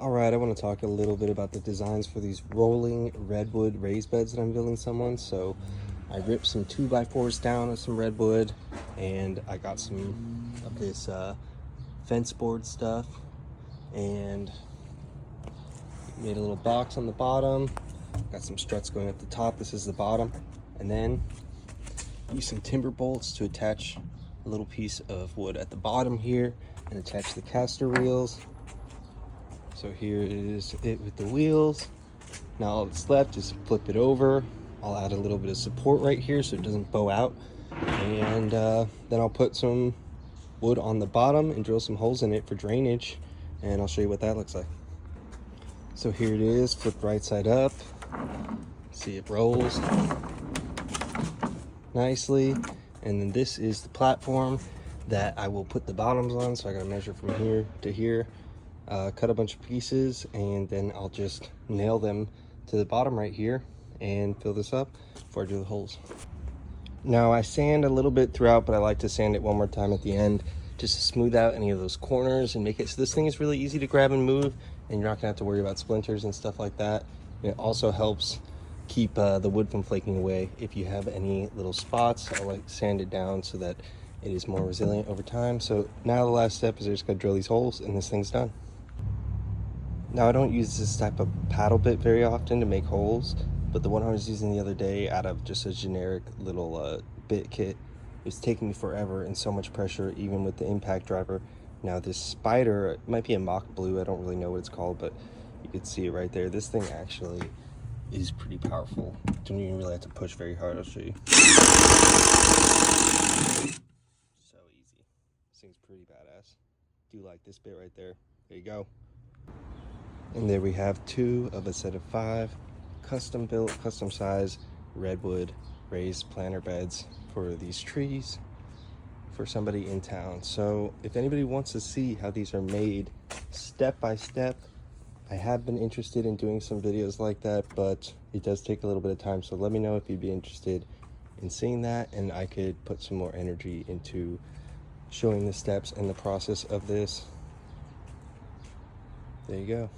All right, I want to talk a little bit about the designs for these rolling redwood raised beds that I'm building someone. So I ripped some 2x4s down of some redwood, and I got some of this fence board stuff, and made a little box on the bottom. Got some struts going at the top. This is the bottom, and then use some timber bolts to attach a little piece of wood at the bottom here and attach the caster wheels. So here is it with the wheels. Now all that's left is flip it over. I'll add a little bit of support right here so it doesn't bow out. And then I'll put some wood on the bottom and drill some holes in it for drainage. And I'll show you what that looks like. So here it is, flipped right side up. See, it rolls nicely. And then this is the platform that I will put the bottoms on. So I gotta measure from here to here. Cut a bunch of pieces, and then I'll just nail them to the bottom right here and fill this up before I do the holes. Now I sand a little bit throughout, but I like to sand it one more time at the end just to smooth out any of those corners and make it so this thing is really easy to grab and move, and you're not gonna have to worry about splinters and stuff like that. And it also helps keep the wood from flaking away. If you have any little spots, I like to sand it down so that it is more resilient over time. So now the last step is I just gotta drill these holes and this thing's done. Now I don't use this type of paddle bit very often to make holes, but the one I was using the other day out of just a generic little bit kit was taking me forever and so much pressure, even with the impact driver. Now this spider, it might be a mock blue, I don't really know what it's called, but you can see it right there. This thing actually is pretty powerful. Don't even really have to push very hard. I'll show you. So easy. This thing's pretty badass. Do like this bit right there. There you go. And there we have 2 of a set of 5 custom built, custom size redwood raised planter beds for these trees for somebody in town. So if anybody wants to see how these are made step by step, I have been interested in doing some videos like that, but it does take a little bit of time. So let me know if you'd be interested in seeing that, and I could put some more energy into showing the steps and the process of this. There you go.